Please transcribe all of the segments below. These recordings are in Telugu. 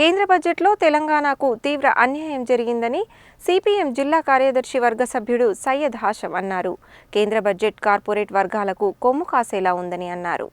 కేంద్ర బడ్జెట్లో తెలంగాణకు తీవ్ర అన్యాయం జరిగిందని సిపిఎం జిల్లా కార్యదర్శి వర్గ సభ్యుడు సయ్యద్ హాషం అన్నారు. కేంద్ర బడ్జెట్ కార్పొరేట్ వర్గాలకు కొమ్ము కాసేలా ఉందని అన్నారు.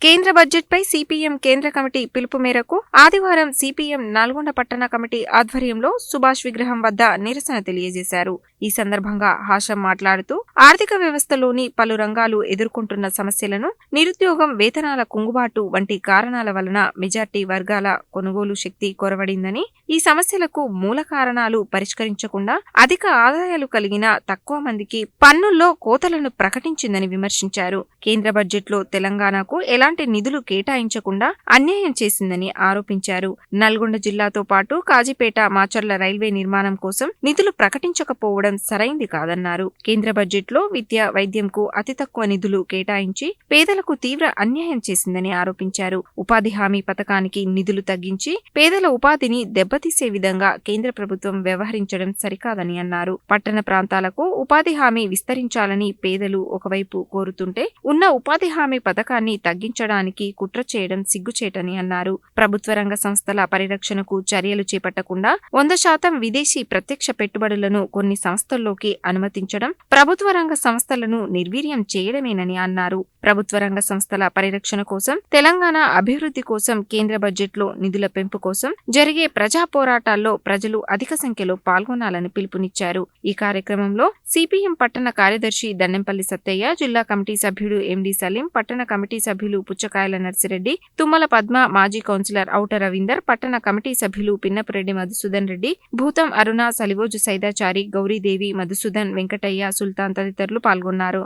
కేంద్ర బడ్జెట్పై సిపిఎం కేంద్ర కమిటీ పిలుపు మేరకు ఆదివారం సిపిఎం నల్గొండ పట్టణ కమిటీ ఆధ్వర్యంలో సుభాష్ విగ్రహం వద్ద నిరసన తెలియజేశారు. ఈ సందర్భంగా హాషం మాట్లాడుతూ ఆర్థిక వ్యవస్థలోని పలు రంగాలు ఎదుర్కొంటున్న సమస్యలను, నిరుద్యోగం, వేతనాల కుంగుబాటు వంటి కారణాల వలన మెజార్టీ వర్గాల కొనుగోలు శక్తి కొరవడిందని, ఈ సమస్యలకు మూల కారణాలు పరిష్కరించకుండా అధిక ఆదాయాలు కలిగిన తక్కువ మందికి పన్నుల్లో కోతలను ప్రకటించిందని విమర్శించారు. కేంద్ర బడ్జెట్లో తెలంగాణకు ఎలాంటి నిధులు కేటాయించకుండా అన్యాయం చేసిందని ఆరోపించారు. నల్గొండ జిల్లాతో పాటు కాజీపేట, మాచర్ల రైల్వే నిర్మాణం కోసం నిధులు ప్రకటించకపోవడం సరైంది కాదన్నారు. కేంద్ర బడ్జెట్లో విద్య, వైద్యంకు అతి తక్కువ నిధులు కేటాయించి పేదలకు తీవ్ర అన్యాయం చేసిందని ఆరోపించారు. ఉపాధి హామీ పథకానికి నిధులు తగ్గించి పేదల ఉపాధిని దెబ్బతీసే విధంగా కేంద్ర ప్రభుత్వం వ్యవహరించడం సరికాదని అన్నారు. పట్టణ ప్రాంతాలకు ఉపాధి హామీ విస్తరించాలని పేదలు ఒకవైపు కోరుతుంటే ఉన్న ఉపాధి హామీ పథకాన్ని తగ్గించడానికి కుట్ర చేయడం సిగ్గుచేటని అన్నారు. ప్రభుత్వ రంగ సంస్థల పరిరక్షణకు చర్యలు చేపట్టకుండా 100% విదేశీ ప్రత్యక్ష పెట్టుబడులను కొన్ని సంస్థల్లోకి అనుమతించడం ప్రభుత్వ రంగ సంస్థలను నిర్వీర్యం చేయడమేనని అన్నారు. ప్రభుత్వ రంగ సంస్థల పరిరక్షణ కోసం, తెలంగాణ అభివృద్ధి కోసం కేంద్ర బడ్జెట్లో నిధుల పెంపు కోసం జరిగే ప్రజా పోరాటాల్లో ప్రజలు అధిక సంఖ్యలో పాల్గొనాలని పిలుపునిచ్చారు. ఈ కార్యక్రమంలో సిపిఎం పట్టణ కార్యదర్శి దన్నెంపల్లి సత్తయ్య, జిల్లా కమిటీ సభ్యుడు ఎండి సలీం, పట్టణ కమిటీ సభ్యులు పుచ్చకాయల నర్సిరెడ్డి, తుమ్మల పద్మ, మాజీ కౌన్సిలర్ ఔట రవీందర్, పట్టణ కమిటీ సభ్యులు పిన్నపురెడ్డి మధుసూదన్ రెడ్డి, భూతం అరుణ, సలివోజు సైదాచారి, గౌరీదేవి, మధుసూదన్, వెంకటయ్య, సుల్తాన్ తదితరులు పాల్గొన్నారు.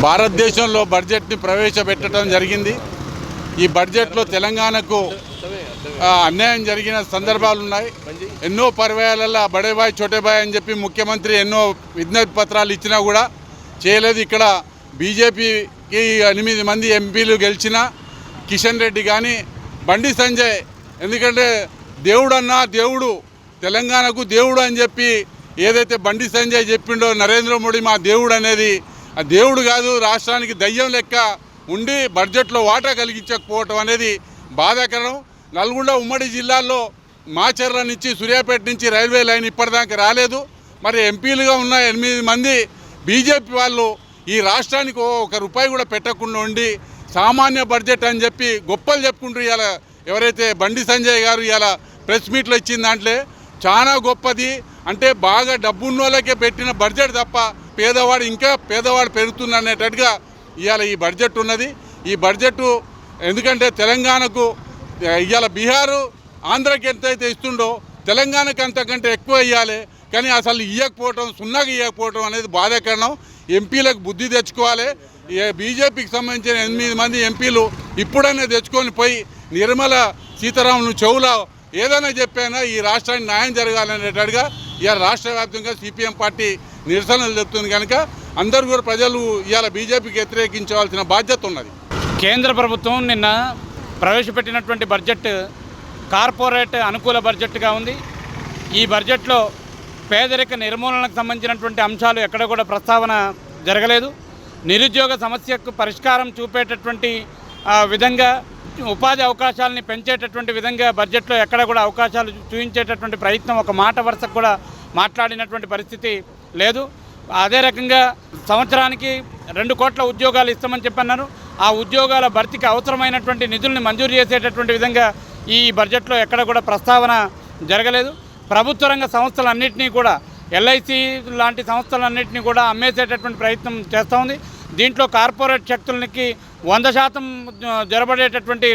భారతదేశంలో బడ్జెట్ని ప్రవేశపెట్టడం జరిగింది. ఈ బడ్జెట్లో తెలంగాణకు అన్యాయం జరిగిన సందర్భాలు ఉన్నాయి. ఎన్నో పర్యాయాలలో బడేబాయ్ చోటేబాయ్ అని చెప్పి ముఖ్యమంత్రి ఎన్నో విజ్ఞప్తి పత్రాలు ఇచ్చినా కూడా చేయలేదు. ఇక్కడ బీజేపీకి 8 మంది ఎంపీలు గెలిచిన కిషన్ రెడ్డి కానీ, బండి సంజయ్, ఎందుకంటే దేవుడు తెలంగాణకు దేవుడు అని చెప్పి ఏదైతే బండి సంజయ్ చెప్పిండో నరేంద్ర మోడీ మా దేవుడు అనేది, ఆ దేవుడు కాదు, రాష్ట్రానికి దయ్యం లెక్క ఉండి బడ్జెట్లో వాటా కలిగించకపోవటం అనేది బాధాకరం. నల్గొండ ఉమ్మడి జిల్లాల్లో మాచర్ల నుంచి, సూర్యాపేట నుంచి రైల్వే లైన్ ఇప్పటిదాకా రాలేదు. మరి ఎంపీలుగా ఉన్న 8 మంది బీజేపీ వాళ్ళు ఈ రాష్ట్రానికి 1 రూపాయి కూడా పెట్టకుండా ఉండి సామాన్య బడ్జెట్ అని చెప్పి గొప్పలు చెప్పుకుంటూ ఇవాళ ఎవరైతే బండి సంజయ్ గారు ఇవాళ ప్రెస్ మీట్లో ఇచ్చిన దాంట్లో చాలా గొప్పది, అంటే బాగా డబ్బున్నోళ్ళకే పెట్టిన బడ్జెట్ తప్ప పేదవాడు ఇంకా పేదవాడు పెరుగుతుంది అనేటట్టుగా ఇవాళ ఈ బడ్జెట్ ఉన్నది. ఈ బడ్జెట్ ఎందుకంటే తెలంగాణకు ఇవాళ బీహారు, ఆంధ్రకి ఎంతైతే ఇస్తుండో తెలంగాణకు అంతకంటే ఎక్కువ ఇవ్వాలి. కానీ అసలు ఇవ్వకపోవటం, సున్నాగా ఇవ్వకపోవటం అనేది బాధాకరణం. ఎంపీలకు బుద్ధి తెచ్చుకోవాలి. బీజేపీకి సంబంధించిన 8 మంది ఎంపీలు ఇప్పుడనే తెచ్చుకొని పోయి నిర్మల సీతారామన్ చెవులో ఏదైనా చెప్పైనా ఈ రాష్ట్రానికి న్యాయం జరగాలనేటట్టుగా ఇవాళ రాష్ట్ర వ్యాప్తంగా సిపిఎం పార్టీ నిరసనలు చెప్తుంది. కనుక అందరూ కూడా ప్రజలు ఇవాళ బీజేపీకి వ్యతిరేకించవలసిన బాధ్యత ఉన్నది. కేంద్ర ప్రభుత్వం నిన్న ప్రవేశపెట్టినటువంటి బడ్జెట్ కార్పొరేట్ అనుకూల బడ్జెట్గా ఉంది. ఈ బడ్జెట్లో పేదరిక నిర్మూలనకు సంబంధించినటువంటి అంశాలు ఎక్కడ కూడా ప్రస్తావన జరగలేదు. నిరుద్యోగ సమస్యకు పరిష్కారం చూపేటటువంటి విధంగా, ఉపాధి అవకాశాలని పెంచేటటువంటి విధంగా బడ్జెట్లో ఎక్కడ కూడా అవకాశాలు చూపించేటటువంటి ప్రయత్నం, ఒక మాట వరుసకు కూడా మాట్లాడినటువంటి పరిస్థితి లేదు. అదే రకంగా సంవత్సరానికి 2 కోట్ల ఉద్యోగాలు ఇస్తామని చెప్పన్నారు. ఆ ఉద్యోగాల భర్తీకి అవసరమైనటువంటి నిధుల్ని మంజూరు చేసేటటువంటి విధంగా ఈ బడ్జెట్లో ఎక్కడ కూడా ప్రస్తావన జరగలేదు. ప్రభుత్వ రంగ సంస్థలన్నింటినీ కూడా, ఎల్ఐసి లాంటి సంస్థలన్నింటినీ కూడా అమ్మేసేటటువంటి ప్రయత్నం చేస్తూ ఉంది. దీంట్లో కార్పొరేట్ శక్తులకి 100% జరబడేటటువంటి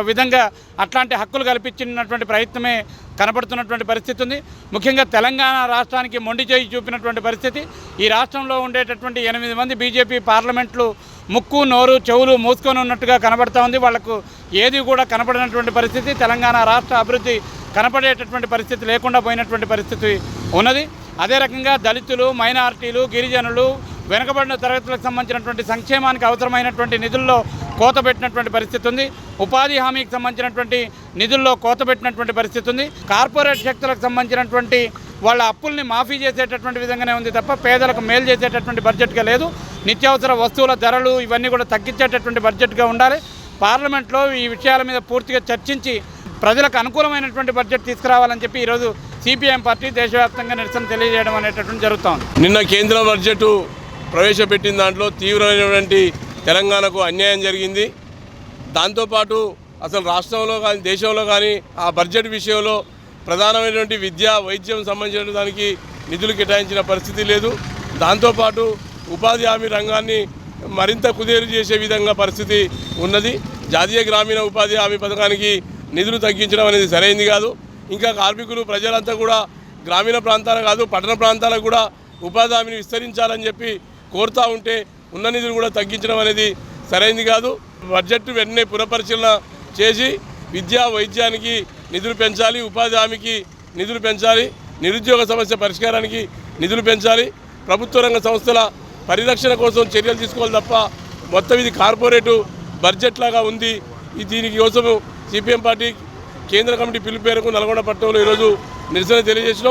విధంగా అట్లాంటి హక్కులు కల్పించినటువంటి ప్రయత్నమే కనపడుతున్నటువంటి పరిస్థితి ఉంది. ముఖ్యంగా తెలంగాణ రాష్ట్రానికి మొండి చేయి చూపినటువంటి పరిస్థితి. ఈ రాష్ట్రంలో ఉండేటటువంటి 8 మంది బీజేపీ పార్లమెంట్లు ముక్కు, నోరు, చెవులు మూసుకొని ఉన్నట్టుగా కనబడుతూ ఉంది. వాళ్లకు ఏది కూడా కనపడినటువంటి పరిస్థితి. తెలంగాణ రాష్ట్ర అభివృద్ధి కనపడేటటువంటి పరిస్థితి లేకుండా పోయినటువంటి పరిస్థితి ఉన్నది. అదే రకంగా దళితులు, మైనారిటీలు, గిరిజనులు, వెనుకబడిన తరగతులకు సంబంధించినటువంటి సంక్షేమానికి అవసరమైనటువంటి నిధుల్లో కోత పెట్టినటువంటి పరిస్థితి ఉంది. ఉపాధి హామీకి సంబంధించినటువంటి నిధుల్లో కోత పెట్టినటువంటి పరిస్థితి ఉంది. కార్పొరేట్ శక్తులకు సంబంధించినటువంటి వాళ్ళ అప్పుల్ని మాఫీ చేసేటటువంటి విధంగానే ఉంది తప్ప పేదలకు మేలు చేసేటటువంటి బడ్జెట్గా లేదు. నిత్యావసర వస్తువుల ధరలు ఇవన్నీ కూడా తగ్గించేటటువంటి బడ్జెట్గా ఉండాలి. పార్లమెంట్లో ఈ విషయాల మీద పూర్తిగా చర్చించి ప్రజలకు అనుకూలమైనటువంటి బడ్జెట్ తీసుకురావాలని చెప్పి ఈరోజు సిపిఎం పార్టీ దేశవ్యాప్తంగా నిరసన తెలియజేయడం అనేటటువంటి జరుగుతోంది. నిన్న కేంద్ర బడ్జెట్ ప్రవేశపెట్టిన దాంట్లో తీవ్రమైనటువంటి తెలంగాణకు అన్యాయం జరిగింది. దాంతోపాటు అసలు రాష్ట్రంలో కానీ దేశంలో కానీ ఆ బడ్జెట్ విషయంలో ప్రధానమైనటువంటి విద్య వైద్యం సంబంధించిన దానికి నిధులు కేటాయించిన పరిస్థితి లేదు. దాంతోపాటు ఉపాధి హామీ రంగాన్ని మరింత కుదేరు చేసే విధంగా పరిస్థితి ఉన్నది. జాతీయ గ్రామీణ ఉపాధి హామీ పథకానికి నిధులు తగ్గించడం అనేది సరైంది కాదు. ఇంకా కార్మికులు ప్రజలంతా కూడా గ్రామీణ ప్రాంతాలు కాదు పట్టణ ప్రాంతాలకు కూడా ఉపాధి హామీని విస్తరించాలని చెప్పి కోరుతూ ఉంటే ఉన్న నిధులు కూడా తగ్గించడం అనేది సరైంది కాదు. బడ్జెట్ వెంటనే పునఃపరిశీలన చేసి విద్యా వైద్యానికి నిధులు పెంచాలి, ఉపాధి హామీకి నిధులు పెంచాలి, నిరుద్యోగ సమస్య పరిష్కారానికి నిధులు పెంచాలి, ప్రభుత్వ రంగ సంస్థల పరిరక్షణ కోసం చర్యలు తీసుకోవాలి తప్ప మొత్తం ఇది కార్పొరేటు బడ్జెట్ లాగా ఉంది. దీనికోసం సిపిఎం పార్టీ కేంద్ర కమిటీ పిలుపు మేరకు నల్గొండ పట్టణంలో ఈరోజు నిరసన తెలియజేసినాం.